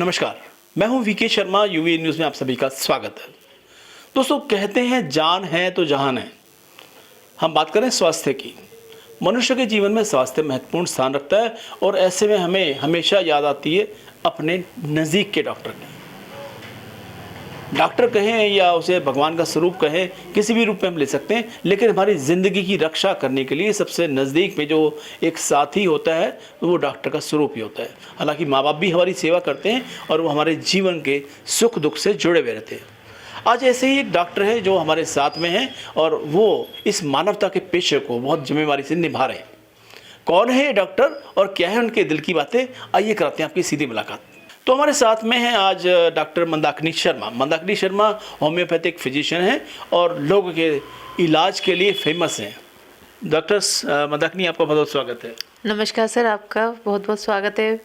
नमस्कार, मैं हूं वीके शर्मा। यूवी न्यूज़ में आप सभी का स्वागत है। दोस्तों, कहते हैं जान है तो जहान है। हम बात करें स्वास्थ्य की। मनुष्य के जीवन में स्वास्थ्य महत्वपूर्ण स्थान रखता है और ऐसे में हमें हमेशा याद आती है अपने नज़दीक के डॉक्टर की। डॉक्टर कहें या उसे भगवान का स्वरूप कहें, किसी भी रूप में हम ले सकते हैं, लेकिन हमारी ज़िंदगी की रक्षा करने के लिए सबसे नज़दीक में जो एक साथी होता है वो डॉक्टर का स्वरूप ही होता है। हालांकि माँ बाप भी हमारी सेवा करते हैं और वो हमारे जीवन के सुख दुख से जुड़े हुए रहते हैं। आज ऐसे ही एक डॉक्टर है जो हमारे साथ में है और वो इस मानवता के पेशे को बहुत जिम्मेवारी से निभा रहे हैं। कौन है ये डॉक्टर और क्या है उनके दिल की बातें, आइए कराते हैं आपकी सीधी मुलाकात। तो हमारे साथ में हैं आज doctor Mandakini Sharma. Mandakini Sharma homeopathic physician हैं और लोगों के इलाज के लिए फेमस हैं। डॉक्टर मंदाकिनी, आपका बहुत बहुत स्वागत है। नमस्कार सर, आपका बहुत बहुत स्वागत है।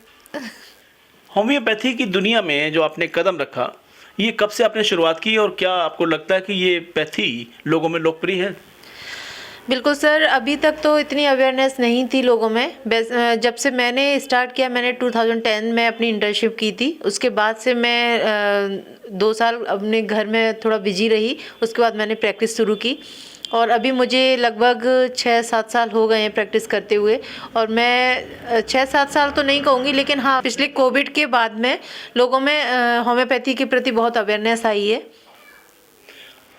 होम्योपैथी की दुनिया में जो आपने कदम रखा, ये कब से आपने शुरुआत की और क्या आपको लगता है कि ये पैथी लोगों में लोकप्रिय है? बिल्कुल सर, अभी तक तो इतनी अवेयरनेस नहीं थी लोगों में। जब से मैंने स्टार्ट किया, मैंने 2010 में अपनी इंटर्नशिप की थी। उसके बाद से मैं 2 साल अपने घर में थोड़ा बिजी रही। उसके बाद मैंने प्रैक्टिस शुरू की और अभी मुझे लगभग 6-7 साल हो गए हैं प्रैक्टिस करते हुए। और मैं 6-7 साल तो नहीं कहूँगी, लेकिन हाँ, पिछले कोविड के बाद में लोगों में होम्योपैथी के प्रति बहुत अवेयरनेस आई है।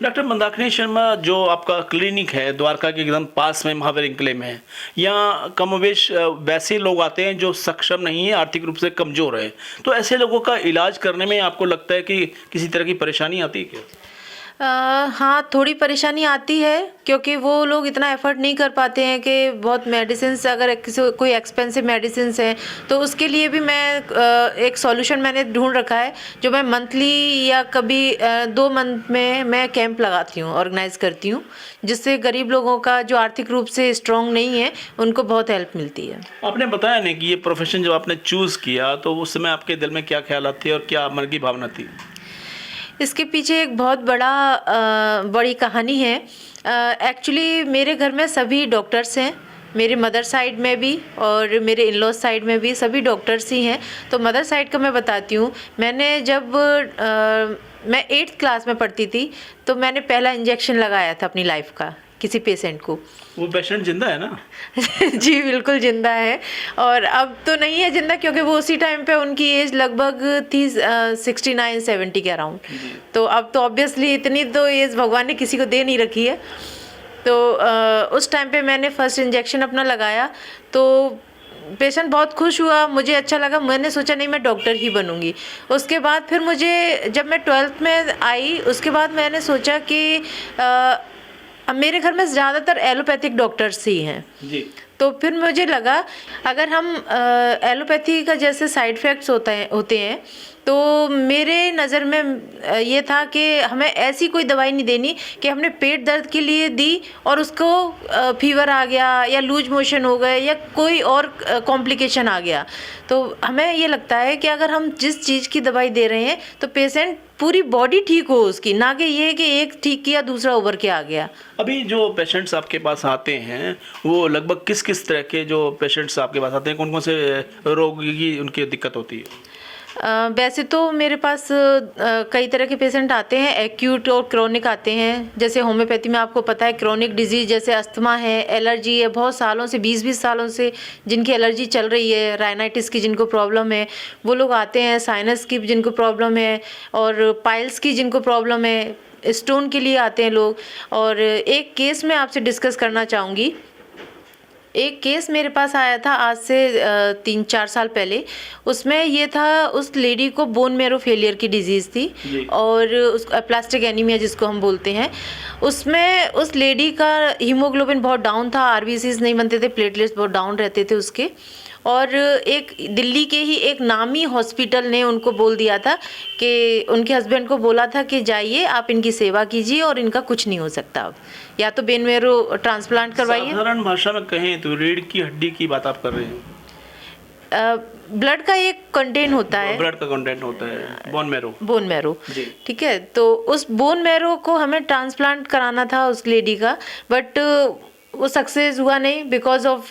डॉक्टर मंदाकिनी शर्मा, जो आपका क्लिनिक है द्वारका के एकदम पास में महावीर इंकले में है, यहाँ कमोवेश वैसे लोग आते हैं जो सक्षम नहीं है, आर्थिक रूप से कमज़ोर है। तो ऐसे लोगों का इलाज करने में आपको लगता है कि किसी तरह की परेशानी आती है क्या? हाँ, थोड़ी परेशानी आती है क्योंकि वो लोग इतना एफर्ट नहीं कर पाते हैं कि बहुत मेडिसिन, अगर किसी कोई एक्सपेंसिव मेडिसिन हैं तो उसके लिए भी मैं एक सॉल्यूशन मैंने ढूंढ रखा है, जो मैं मंथली या कभी 2 मंथ में मैं कैंप लगाती हूँ, ऑर्गेनाइज करती हूँ, जिससे गरीब लोगों का जो आर्थिक रूप से स्ट्रॉन्ग नहीं है उनको बहुत हेल्प मिलती है। आपने बताया नहीं कि ये प्रोफेशन जब आपने चूज़ किया तो उस समय आपके दिल में क्या ख्याल थे और क्या मन की भावना थी? इसके पीछे एक बहुत बड़ी कहानी है। एक्चुअली मेरे घर में सभी डॉक्टर्स हैं, मेरे मदर साइड में भी और मेरे इन लॉ साइड में भी सभी डॉक्टर्स ही हैं। तो मदर साइड का मैं बताती हूँ। मैंने जब मैं 8th क्लास में पढ़ती थी तो मैंने पहला इंजेक्शन लगाया था अपनी लाइफ का किसी पेशेंट को। वो पेशेंट जिंदा है ना? जी बिल्कुल जिंदा है। और अब तो नहीं है जिंदा, क्योंकि वो उसी टाइम पे उनकी एज लगभग थी 69-70 के अराउंड। तो अब तो ऑब्वियसली इतनी तो एज भगवान ने किसी को दे नहीं रखी है। तो उस टाइम पे मैंने फर्स्ट इंजेक्शन अपना लगाया तो पेशेंट बहुत खुश हुआ, मुझे अच्छा लगा। मैंने सोचा नहीं, मैं डॉक्टर ही बनूंगी। उसके बाद फिर मुझे, जब मैं 12th में आई, उसके बाद मैंने सोचा कि अब मेरे घर में ज़्यादातर एलोपैथिक डॉक्टर्स ही हैं जी। तो फिर मुझे लगा अगर हम एलोपैथी का जैसे साइड इफ़ेक्ट्स होते हैं तो मेरे नज़र में ये था कि हमें ऐसी कोई दवाई नहीं देनी कि हमने पेट दर्द के लिए दी और उसको फीवर आ गया या लूज मोशन हो गए या कोई और कॉम्प्लिकेशन आ गया। तो हमें ये लगता है कि अगर हम जिस चीज़ की दवाई दे रहे हैं तो पेशेंट पूरी बॉडी ठीक हो उसकी, ना कि ये कि एक ठीक किया दूसरा उभर के आ गया। अभी जो पेशेंट्स आपके पास आते हैं वो लगभग किस किस तरह के जो पेशेंट्स आपके पास आते हैं, कौन कौन से रोग की उनकी दिक्कत होती है? वैसे तो मेरे पास कई तरह के पेशेंट आते हैं, एक्यूट और क्रोनिक आते हैं। जैसे होम्योपैथी में आपको पता है क्रोनिक डिजीज़ जैसे अस्थमा है, एलर्जी है, बहुत सालों से 20-20 सालों से जिनकी एलर्जी चल रही है, राइनाइटिस की जिनको प्रॉब्लम है वो लोग आते हैं, साइनस की जिनको प्रॉब्लम है और पाइल्स की जिनको प्रॉब्लम है, स्टोन के लिए आते हैं लोग। और एक केस मैं आपसे डिस्कस करना चाहूँगी। एक केस मेरे पास आया था आज से 3-4 साल पहले। उसमें ये था, उस लेडी को बोन मैरो फेलियर की डिजीज़ थी और उस प्लास्टिक एनीमिया जिसको हम बोलते हैं। उसमें उस लेडी का हीमोग्लोबिन बहुत डाउन था, आरबीसीज नहीं बनते थे, प्लेटलेट्स बहुत डाउन रहते थे उसके। और एक दिल्ली के ही एक नामी हॉस्पिटल ने उनको बोल दिया था कि उनके हस्बैंड को बोला था कि जाइए आप इनकी सेवा कीजिए और इनका कुछ नहीं हो सकता, अब या तो बोन मैरो ट्रांसप्लांट करवाइए। साधारण भाषा में कहें तो रीढ़ की हड्डी की बात आप कर रहे हैं। ब्लड का एक कंटेंट होता है, ब्लड का कंटेंट होता है बोन मैरो ठीक है। तो उस बोन मैरो को हमें ट्रांसप्लांट कराना था उस लेडी का, बट वो सक्सेस हुआ नहीं बिकॉज ऑफ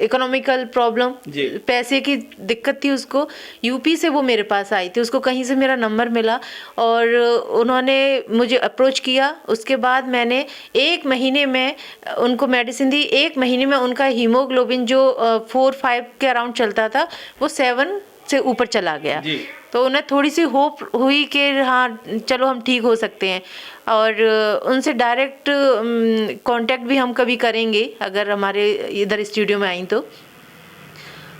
इकोनॉमिकल प्रॉब्लम, जी। पैसे की दिक्कत थी उसको। यूपी से वो मेरे पास आई थी, उसको कहीं से मेरा नंबर मिला और उन्होंने मुझे अप्रोच किया। उसके बाद मैंने 1 महीने में उनको मेडिसिन दी। 1 महीने में उनका हीमोग्लोबिन जो 4-5 के अराउंड चलता था वो 7 से ऊपर चला गया। जी। तो उन्हें थोड़ी सी होप हुई कि हाँ चलो हम ठीक हो सकते हैं, और उनसे डायरेक्ट कांटेक्ट भी हम कभी करेंगे अगर हमारे इधर स्टूडियो में आई तो।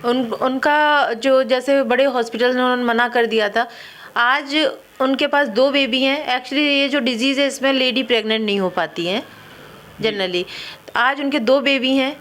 उनका जो जैसे बड़े हॉस्पिटल ने उन्होंने मना कर दिया था, आज उनके पास 2 बेबी हैं। एक्चुअली ये जो डिजीज़ है इसमें लेडी प्रेग्नेंट नहीं हो पाती हैं जनरली। आज उनके 2 बेबी हैं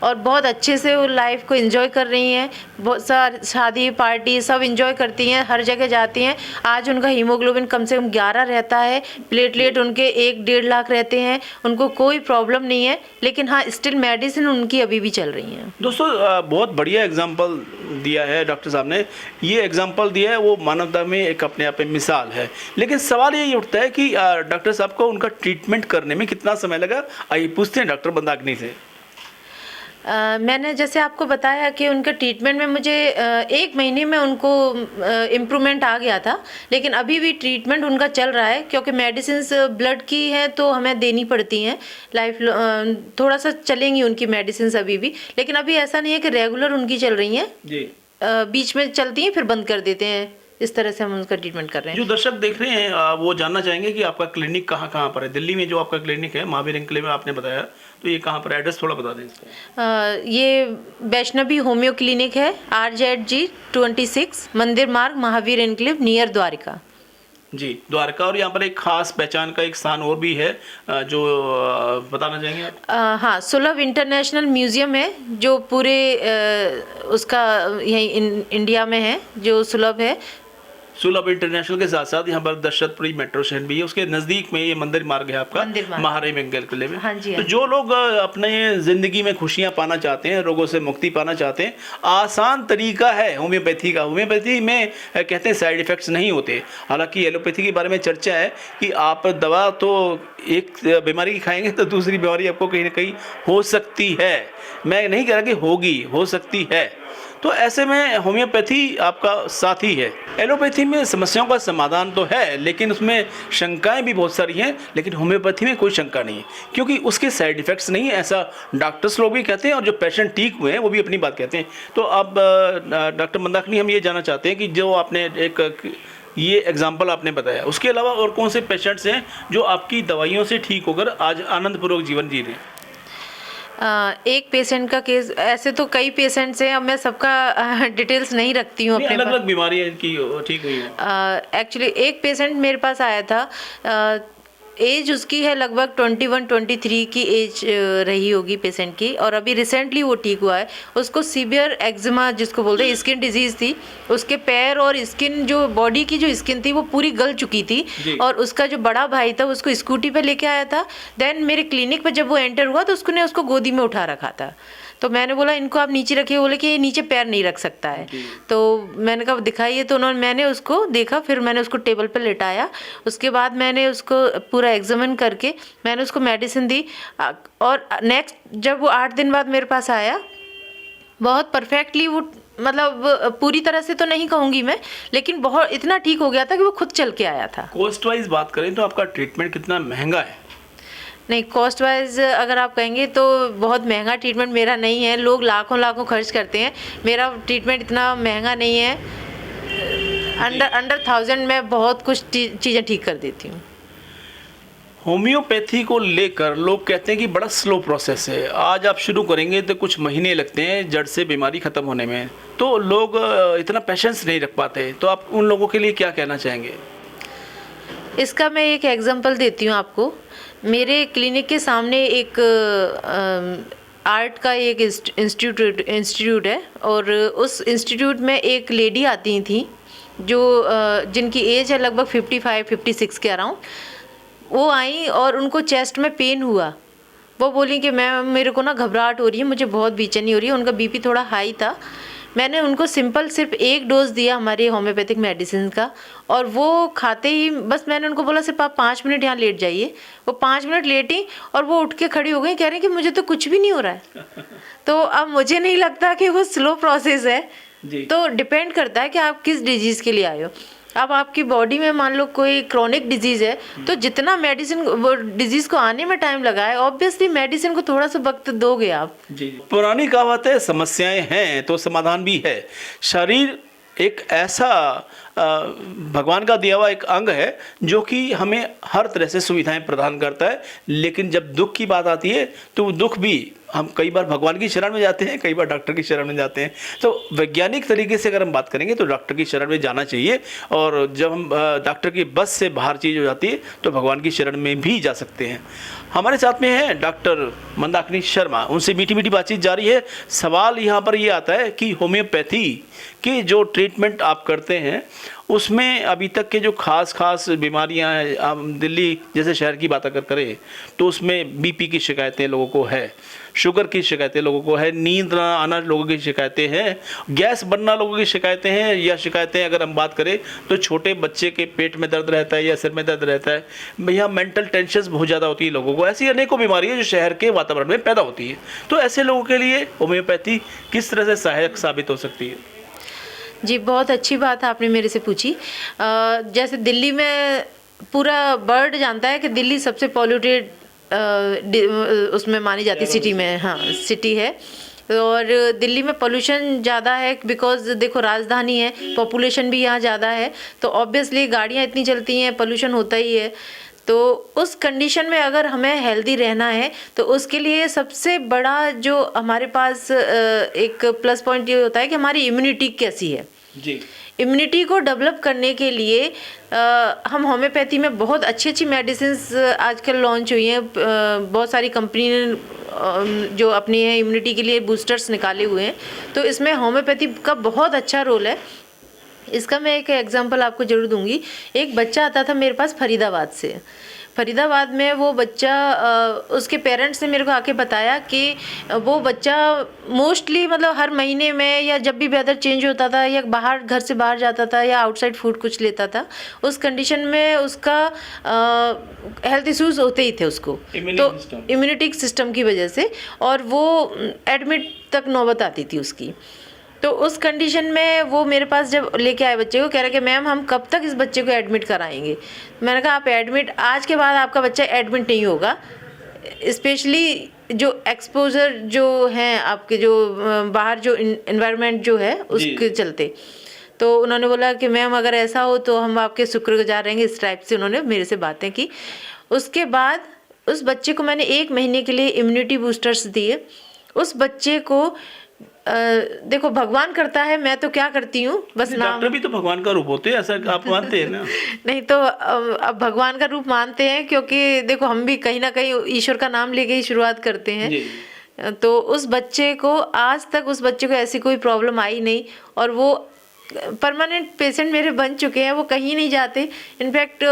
और बहुत अच्छे से वो लाइफ को एंजॉय कर रही हैं। बहुत सारी शादी पार्टी सब एंजॉय करती हैं, हर जगह जाती हैं। आज उनका हीमोग्लोबिन कम से कम 11 रहता है, प्लेटलेट उनके 1-1.5 लाख रहते हैं, उनको कोई प्रॉब्लम नहीं है। लेकिन हाँ स्टिल मेडिसिन उनकी अभी भी चल रही हैं। दोस्तों बहुत बढ़िया एग्जाम्पल दिया है डॉक्टर साहब ने। ये एग्जाम्पल दिया है वो मानवता में एक अपने आप में मिसाल है। लेकिन सवाल ये उठता है कि डॉक्टर साहब को उनका ट्रीटमेंट करने में कितना समय लगा। आइए पूछते हैं डॉक्टर मंदाकिनी से। मैंने जैसे आपको बताया कि उनका ट्रीटमेंट में मुझे 1 महीने में उनको इम्प्रूवमेंट आ गया था। लेकिन अभी भी ट्रीटमेंट उनका चल रहा है क्योंकि मेडिसिन्स ब्लड की हैं तो हमें देनी पड़ती हैं। लाइफ थोड़ा सा चलेंगी उनकी मेडिसिन्स अभी भी, लेकिन अभी ऐसा नहीं है कि रेगुलर उनकी चल रही हैं जी। बीच में चलती हैं फिर बंद कर देते हैं। इस तरह से हम उनका ट्रीटमेंट कर रहे हैं। जो दर्शक देख रहे हैं वो जानना चाहेंगे कि आपका क्लिनिक कहाँ पर है। दिल्ली में जो आपका क्लिनिक है महावीर एन्क्लेव में आपने बताया, तो ये कहाँ पर, एड्रेस थोड़ा बता दें इसका। ये वैष्णवी होम्यो क्लिनिक है, RZG 26 मंदिर मार्ग, महावीर एन्क्लेव, नियर द्वारिका। जी, द्वारका। और यहाँ पर एक खास पहचान का एक स्थान और भी है जो बताना चाहेंगे आप? हाँ, सुलभ इंटरनेशनल म्यूजियम है जो पूरे उसका यहीं इंडिया में है, जो सुलभ है। सुलभ इंटरनेशनल के साथ साथ यहाँ पर दशरथपुरी मेट्रो स्टेशन भी है, उसके नजदीक में ये मंदिर मार्ग है आपका महावीर एन्क्लेव में। हाँ जी, तो जो लोग अपने जिंदगी में खुशियाँ पाना चाहते हैं, रोगों से मुक्ति पाना चाहते हैं, आसान तरीका है होम्योपैथी का। होम्योपैथी में कहते हैं साइड इफेक्ट्स नहीं होते। हालांकि एलोपैथी के बारे में चर्चा है कि आप दवा तो एक बीमारी की खाएंगे तो दूसरी बीमारी आपको कहीं ना कहीं हो सकती है। मैं नहीं कह रहा कि होगी, हो सकती है। तो ऐसे में होम्योपैथी आपका साथी है। एलोपैथी में समस्याओं का समाधान तो है लेकिन उसमें शंकाएं भी बहुत सारी हैं, लेकिन होम्योपैथी में कोई शंका नहीं है क्योंकि उसके साइड इफ़ेक्ट्स नहीं है, ऐसा डॉक्टर्स लोग भी कहते हैं और जो पेशेंट ठीक हुए हैं वो भी अपनी बात कहते हैं। तो अब डॉक्टर मंदाकिनी, हम ये जानना चाहते हैं कि जो आपने एक ये एग्जाम्पल आपने बताया, उसके अलावा और कौन से पेशेंट्स हैं जो आपकी दवाइयों से ठीक होकर आज आनंदपूर्वक जीवन जी रहे हैं? एक पेशेंट का केस, ऐसे तो कई पेशेंट्स हैं, अब मैं सबका डिटेल्स नहीं रखती हूँ अपने अलग-अलग बीमारियां इनकी ठीक हुई हैं। एक्चुअली एक पेशेंट मेरे पास आया था, एज उसकी है लगभग 21-23 की एज रही होगी पेशेंट की, और अभी रिसेंटली वो ठीक हुआ है। उसको सीवियर एक्जिमा जिसको बोलते हैं, स्किन डिजीज़ थी। उसके पैर और स्किन, जो बॉडी की जो स्किन थी वो पूरी गल चुकी थी, और उसका जो बड़ा भाई था उसको स्कूटी पे लेके आया था। देन मेरे क्लिनिक पे जब वो एंटर हुआ तो उसने उसको गोदी में उठा रखा था। तो मैंने बोला इनको आप नीचे रखिए, बोले कि ये नीचे पैर नहीं रख सकता है। तो मैंने कहा दिखाइए, तो मैंने उसको देखा, फिर मैंने उसको टेबल पर लेटाया। उसके बाद मैंने उसको पूरा एग्जामिन करके मैंने उसको मेडिसिन दी, और नेक्स्ट जब वो 8 दिन बाद मेरे पास आया, बहुत परफेक्टली वो, मतलब पूरी तरह से तो नहीं कहूँगी मैं, लेकिन बहुत इतना ठीक हो गया था कि वो खुद चल के आया था। कॉस्ट वाइज बात करें तो आपका ट्रीटमेंट कितना महंगा है? नहीं, कॉस्ट वाइज अगर आप कहेंगे तो बहुत महंगा ट्रीटमेंट मेरा नहीं है। लोग लाखों खर्च करते हैं, मेरा ट्रीटमेंट इतना महंगा नहीं है। अंडर 1000 में बहुत कुछ चीज़ें ठीक कर देती हूँ। होम्योपैथी को लेकर लोग कहते हैं कि बड़ा स्लो प्रोसेस है, आज आप शुरू करेंगे तो कुछ महीने लगते हैं जड़ से बीमारी ख़त्म होने में, तो लोग इतना पेशेंस नहीं रख पाते। तो आप उन लोगों के लिए क्या कहना चाहेंगे? इसका मैं एक एग्जांपल देती हूँ आपको। मेरे क्लिनिक के सामने एक आर्ट का एक इंस्टीट्यूट है, और उस इंस्टीट्यूट में एक लेडी आती थी जो जिनकी एज है लगभग 55-56 के अराउंड। वो आई और उनको चेस्ट में पेन हुआ। वो बोली कि मेरे को ना घबराहट हो रही है, मुझे बहुत बेचैनी हो रही है। उनका बीपी थोड़ा हाई था। मैंने उनको सिंपल सिर्फ एक डोज दिया हमारी होम्योपैथिक मेडिसिन का, और वो खाते ही बस मैंने उनको बोला सिर्फ आप 5 मिनट यहाँ लेट जाइए। वो 5 मिनट लेटी और वो उठ के खड़ी हो गई, कह रही कि मुझे तो कुछ भी नहीं हो रहा है। तो अब मुझे नहीं लगता कि वो स्लो प्रोसेस है, तो डिपेंड करता है कि आप किस डिजीज़ के लिए आए हो। अब आपकी बॉडी में मान लो कोई क्रोनिक डिजीज़ है, तो जितना मेडिसिन वो डिजीज़ को आने में टाइम लगा है, ऑब्वियसली मेडिसिन को थोड़ा सा वक्त दोगे आप। जी, पुरानी कहावत है, समस्याएं हैं तो समाधान भी है। शरीर एक ऐसा भगवान का दिया हुआ एक अंग है जो कि हमें हर तरह से सुविधाएं प्रदान करता है, लेकिन जब दुख की बात आती है तो वो दुख भी हम कई बार भगवान की शरण में जाते हैं, कई बार डॉक्टर की शरण में जाते हैं। तो वैज्ञानिक तरीके से अगर हम बात करेंगे तो डॉक्टर की शरण में जाना चाहिए, और जब हम डॉक्टर की बस से बाहर चीज़ हो जाती है तो भगवान की शरण में भी जा सकते हैं। हमारे साथ में है डॉक्टर मंदाकिनी शर्मा, उनसे मीठी मीठी बातचीत जारी है। सवाल यहाँ पर ये आता है कि होम्योपैथी के जो ट्रीटमेंट आप करते हैं उसमें अभी तक के जो खास बीमारियां हैं, हम दिल्ली जैसे शहर की बात अगर करें तो उसमें बीपी की शिकायतें लोगों को है, शुगर की शिकायतें लोगों को है, नींद ना आना लोगों की शिकायतें हैं, गैस बनना लोगों की शिकायतें हैं, या शिकायतें अगर हम बात करें तो छोटे बच्चे के पेट में दर्द रहता है या सिर में दर्द रहता है, या मेंटल टेंशन बहुत ज़्यादा होती है लोगों को। ऐसी अनेकों बीमारियाँ जो शहर के वातावरण में पैदा होती है, तो ऐसे लोगों के लिए होम्योपैथी किस तरह से सहायक साबित हो सकती है? जी, बहुत अच्छी बात आपने मेरे से पूछी। जैसे दिल्ली में पूरा वर्ल्ड जानता है कि दिल्ली सबसे पॉल्यूटेड उसमें मानी जाती सिटी में, हाँ सिटी है, और दिल्ली में पोल्यूशन ज़्यादा है बिकॉज देखो राजधानी है, पॉपुलेशन भी यहाँ ज़्यादा है, तो ऑब्वियसली गाड़ियाँ इतनी चलती हैं, पोल्यूशन होता ही है। तो उस कंडीशन में अगर हमें हेल्दी रहना है तो उसके लिए सबसे बड़ा जो हमारे पास एक प्लस पॉइंट ये होता है कि हमारी इम्यूनिटी कैसी है। जी, इम्यूनिटी को डेवलप करने के लिए हम होम्योपैथी में बहुत अच्छी अच्छी मेडिसिन्स आजकल लॉन्च हुई हैं। बहुत सारी कंपनी ने जो अपनी है इम्यूनिटी के लिए बूस्टर्स निकाले हुए हैं, तो इसमें होम्योपैथी का बहुत अच्छा रोल है। इसका मैं एक एग्जांपल आपको ज़रूर दूंगी। एक बच्चा आता था मेरे पास फरीदाबाद से। फरीदाबाद में वो बच्चा उसके पेरेंट्स ने मेरे को आके बताया कि वो बच्चा मोस्टली मतलब हर महीने में या जब भी वेदर चेंज होता था या बाहर घर से बाहर जाता था या आउटसाइड फूड कुछ लेता था, उस कंडीशन में उसका हेल्थ इश्यूज होते ही थे उसको, तो इम्यूनिटी सिस्टम की वजह से, और वो एडमिट तक नौबत आती थी उसकी। तो उस कंडीशन में वो मेरे पास जब लेके आए बच्चे को, कह रहे कि मैम हम कब तक इस बच्चे को एडमिट कराएंगे। मैंने कहा आप एडमिट आज के बाद आपका बच्चा एडमिट नहीं होगा, स्पेशली जो एक्सपोजर जो हैं आपके जो बाहर जो इन्वायरमेंट जो है उसके चलते। तो उन्होंने बोला कि मैम अगर ऐसा हो तो हम आपके शुक्रगुजार रहेंगे, इस टाइप से उन्होंने मेरे से बातें की। उसके बाद उस बच्चे को मैंने 1 महीने के लिए इम्यूनिटी बूस्टर्स दिए। उस बच्चे को देखो भगवान करता है, मैं तो क्या करती हूँ बस नाम। डॉक्टर भी तो भगवान का रूप होते हैं, ऐसा आप मानते हैं ना? नहीं तो अब भगवान का रूप मानते हैं, क्योंकि देखो हम भी कहीं ना कहीं ईश्वर का नाम लेके ही शुरुआत करते हैं। तो उस बच्चे को आज तक उस बच्चे को ऐसी कोई प्रॉब्लम आई नहीं, और वो परमानेंट पेशेंट मेरे बन चुके हैं, वो कहीं नहीं जाते। इनफैक्ट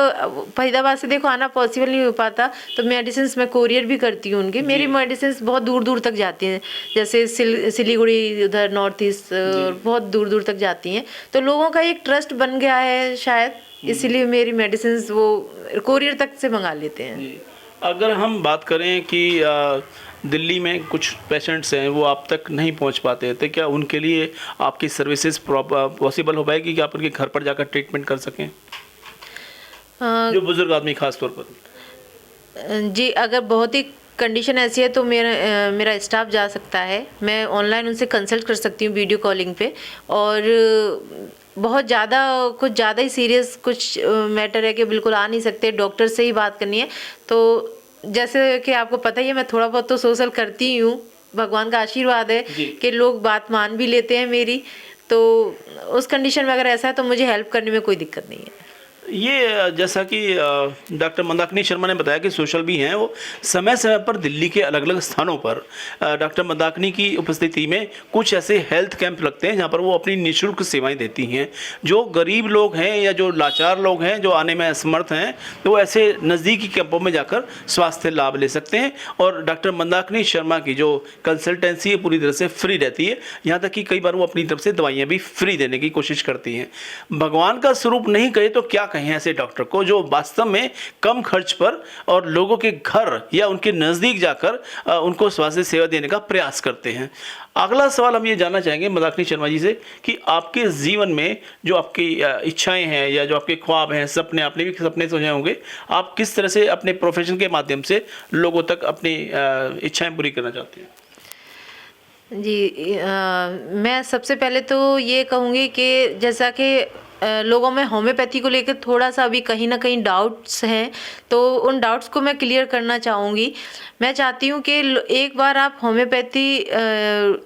फरीदाबाद से देखो आना पॉसिबल नहीं हो पाता, तो मेडिसिन मैं कोरियर भी करती हूँ उनकी। मेरी मेडिसिन बहुत दूर दूर तक जाती हैं, जैसे सिलीगुड़ी उधर नॉर्थ ईस्ट बहुत दूर दूर तक जाती हैं। तो लोगों का एक ट्रस्ट बन गया है शायद, इसीलिए मेरी मेडिसिन वो कोरियर तक से मंगा लेते हैं। अगर हम बात करें कि दिल्ली में कुछ पेशेंट्स हैं वो आप तक नहीं पहुंच पाते, तो क्या उनके लिए आपकी सर्विसेज पॉसिबल हो पाएगी कि आप उनके घर पर जाकर ट्रीटमेंट कर सकें, जो बुजुर्ग आदमी खास तौर पर? जी, अगर बहुत ही कंडीशन ऐसी है तो मेरा स्टाफ जा सकता है। मैं ऑनलाइन उनसे कंसल्ट कर सकती हूँ वीडियो कॉलिंग पे, और बहुत ज़्यादा कुछ ज़्यादा ही सीरियस कुछ मैटर है कि बिल्कुल आ नहीं सकते, डॉक्टर से ही बात करनी है। तो जैसे कि आपको पता ही है मैं थोड़ा बहुत तो सोशल करती ही हूँ, भगवान का आशीर्वाद है कि लोग बात मान भी लेते हैं मेरी। तो उस कंडीशन में अगर ऐसा है तो मुझे हेल्प करने में कोई दिक्कत नहीं है। ये जैसा कि डॉक्टर मंदाकिनी शर्मा ने बताया कि सोशल भी हैं, वो समय समय पर दिल्ली के अलग अलग स्थानों पर डॉक्टर मंदाकिनी की उपस्थिति में कुछ ऐसे हेल्थ कैंप लगते हैं जहाँ पर वो अपनी निःशुल्क सेवाएं देती हैं। जो गरीब लोग हैं या जो लाचार लोग हैं, जो आने में असमर्थ हैं, तो वो ऐसे नज़दीकी कैंपों में जाकर स्वास्थ्य लाभ ले सकते हैं। और डॉक्टर मंदाकिनी शर्मा की जो कंसल्टेंसी है पूरी तरह से फ्री रहती है, यहाँ तक कि कई बार वो अपनी तरफ से दवाइयाँ भी फ्री देने की कोशिश करती हैं। भगवान का स्वरूप नहीं कहे तो क्या कहें ऐसे डॉक्टर को, जो वास्तव में कम खर्च पर और लोगों के घर या उनके नज़दीक जाकर उनको स्वास्थ्य सेवा देने का प्रयास करते हैं। अगला सवाल हम ये जानना चाहेंगे मंदाकिनी शर्मा जी से कि आपके जीवन में जो आपकी इच्छाएं हैं या जो आपके ख्वाब हैं, सपने, आपने भी सपने सोचे होंगे, आप किस तरह से अपने प्रोफेशन के माध्यम से लोगों तक अपनी इच्छाएं पूरी करना चाहते हैं? जी, मैं सबसे पहले तो ये कहूँगी कि जैसा कि लोगों में होम्योपैथी को लेकर थोड़ा सा अभी कहीं ना कहीं डाउट्स हैं, तो उन डाउट्स को मैं क्लियर करना चाहूँगी। मैं चाहती हूँ कि एक बार आप होम्योपैथी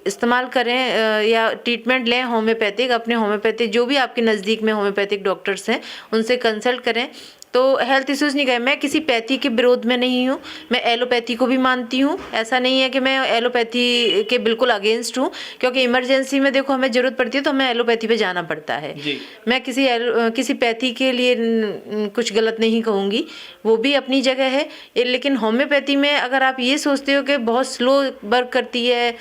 इस्तेमाल करें या ट्रीटमेंट लें होम्योपैथिक, अपने होम्योपैथिक जो भी आपके नज़दीक में होम्योपैथिक डॉक्टर्स हैं उनसे कंसल्ट करें। तो हेल्थ इश्यूज़ नहीं गए, मैं किसी पैथी के विरोध में नहीं हूँ, मैं एलोपैथी को भी मानती हूँ। ऐसा नहीं है कि मैं एलोपैथी के बिल्कुल अगेंस्ट हूँ, क्योंकि इमरजेंसी में देखो हमें ज़रूरत पड़ती है तो हमें एलोपैथी पे जाना पड़ता है। मैं किसी पैथी के लिए कुछ गलत नहीं कहूँगी, वो भी अपनी जगह है। लेकिन होम्योपैथी में अगर आप ये सोचते हो कि बहुत स्लो वर्क करती है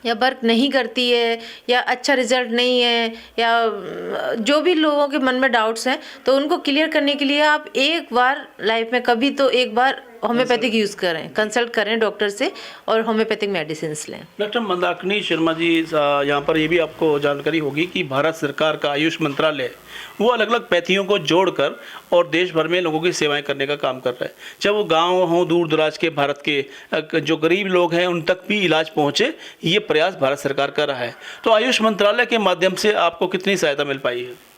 या वर्क नहीं करती है या अच्छा रिजल्ट नहीं है, या जो भी लोगों के मन में डाउट्स हैं, तो उनको क्लियर करने के लिए आप एक बार लाइफ में कभी तो एक बार होम्योपैथिक यूज़ करें, कंसल्ट करें डॉक्टर से और होम्योपैथिक मेडिसिन लें। डॉक्टर मंदाकिनी शर्मा जी, यहाँ पर ये भी आपको जानकारी होगी कि भारत सरकार का आयुष मंत्रालय वो अलग अलग पैथियों को जोड़कर और देश भर में लोगों की सेवाएं करने का काम कर रहा है। चाहे वो गांव हों, दूर दराज के भारत के जो गरीब लोग हैं उन तक भी इलाज पहुंचे, ये प्रयास भारत सरकार कर रहा है। तो आयुष मंत्रालय के माध्यम से आपको कितनी सहायता मिल पाई है?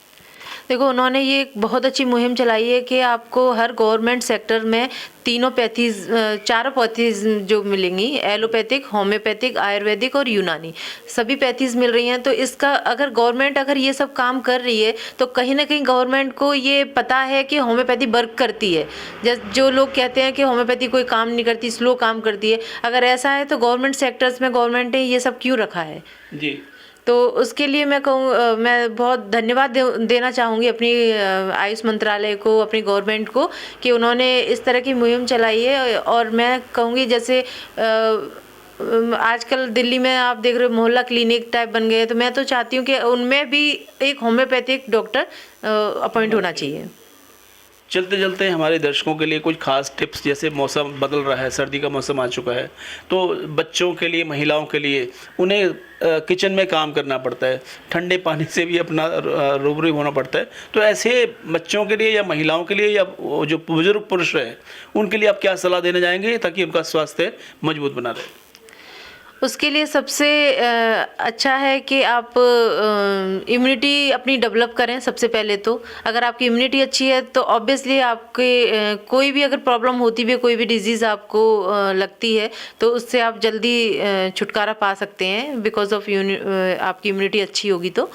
देखो, उन्होंने ये एक बहुत अच्छी मुहिम चलाई है कि आपको हर गवर्नमेंट सेक्टर में चारों पैथीज जो मिलेंगी, एलोपैथिक, होम्योपैथिक, आयुर्वेदिक और यूनानी, सभी पैथीज मिल रही हैं। तो इसका अगर गवर्नमेंट अगर ये सब काम कर रही है तो कहीं ना कहीं गवर्नमेंट को ये पता है कि होम्योपैथी वर्क करती है। जो लोग कहते हैं कि होम्योपैथी कोई काम नहीं करती, स्लो काम करती है, अगर ऐसा है तो गवर्नमेंट सेक्टर्स में गवर्नमेंट ने ये सब क्यों रखा है? जी, तो उसके लिए मैं बहुत धन्यवाद देना चाहूँगी अपनी आयुष मंत्रालय को, अपनी गवर्नमेंट को, कि उन्होंने इस तरह की मुहिम चलाई है। और मैं कहूँगी जैसे आजकल दिल्ली में आप देख रहे हो मोहल्ला क्लिनिक टाइप बन गए, तो मैं तो चाहती हूँ कि उनमें भी एक होम्योपैथिक डॉक्टर अपॉइंट होना चाहिए। चलते चलते हमारे दर्शकों के लिए कुछ खास टिप्स, जैसे मौसम बदल रहा है, सर्दी का मौसम आ चुका है, तो बच्चों के लिए, महिलाओं के लिए उन्हें किचन में काम करना पड़ता है, ठंडे पानी से भी अपना रूबरू होना पड़ता है, तो ऐसे बच्चों के लिए या महिलाओं के लिए या जो बुजुर्ग पुरुष हैं उनके लिए आप क्या सलाह देना चाहेंगे ताकि उनका स्वास्थ्य मजबूत बना रहे? उसके लिए सबसे अच्छा है कि आप इम्यूनिटी अपनी डेवलप करें। सबसे पहले तो अगर आपकी इम्यूनिटी अच्छी है तो ऑब्वियसली आपके कोई भी अगर प्रॉब्लम होती भी है, कोई भी डिजीज़ आपको लगती है, तो उससे आप जल्दी छुटकारा पा सकते हैं, बिकॉज ऑफ आपकी इम्यूनिटी अच्छी होगी तो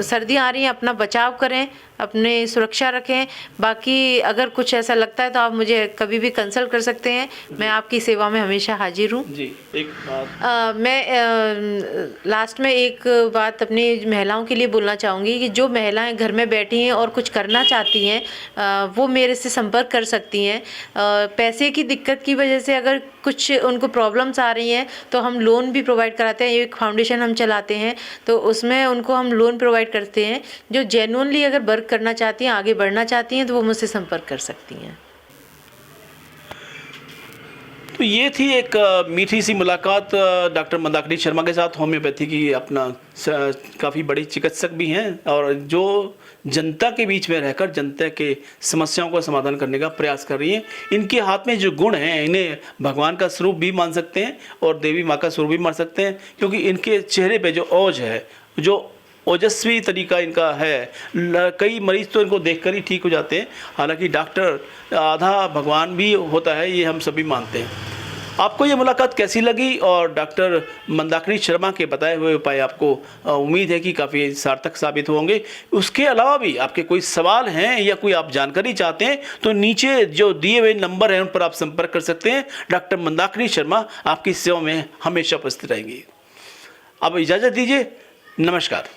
सर्दियाँ आ रही हैं, अपना बचाव करें, अपने सुरक्षा रखें। बाकी अगर कुछ ऐसा लगता है तो आप मुझे कभी भी कंसल्ट कर सकते हैं, मैं आपकी सेवा में हमेशा हाजिर हूँ। जी, एक बात मैं लास्ट में एक बात अपनी महिलाओं के लिए बोलना चाहूँगी कि जो महिलाएं घर में बैठी हैं और कुछ करना चाहती हैं वो मेरे से संपर्क कर सकती हैं। पैसे की दिक्कत की वजह से अगर कुछ उनको प्रॉब्लम्स आ रही हैं तो हम लोन भी प्रोवाइड कराते हैं, एक फाउंडेशन हम चलाते हैं, तो उसमें उनको हम लोन प्रोवाइड करते हैं। जो जेन्युइनली अगर वर्क करना चाहती हैं, आगे बढ़ना चाहती हैं, तो वो मुझसे संपर्क कर सकती हैं। तो ये थी एक मीठी सी मुलाकात डॉक्टर मंदाकिनी शर्मा के साथ, होम्योपैथी की अपना काफ़ी बड़ी चिकित्सक भी हैं और जो जनता के बीच में रहकर जनता के समस्याओं का समाधान करने का प्रयास कर रही हैं। इनके हाथ में जो गुण हैं, इन्हें भगवान का स्वरूप भी मान सकते हैं और देवी माँ का स्वरूप भी मान सकते हैं, क्योंकि इनके चेहरे पे जो ओज है, जो ओजस्वी तरीका इनका है, कई मरीज तो इनको देखकर ही ठीक हो जाते हैं। हालांकि डॉक्टर आधा भगवान भी होता है, ये हम सभी मानते हैं। आपको ये मुलाकात कैसी लगी और डॉक्टर मंदाकिनी शर्मा के बताए हुए उपाय आपको उम्मीद है कि काफ़ी सार्थक साबित होंगे। उसके अलावा भी आपके कोई सवाल हैं या कोई आप जानकारी चाहते हैं तो नीचे जो दिए हुए नंबर हैं उन पर आप संपर्क कर सकते हैं। डॉक्टर मंदाकिनी शर्मा आपकी सेवा में हमेशा उपस्थित रहेंगी। अब इजाज़त दीजिए, नमस्कार।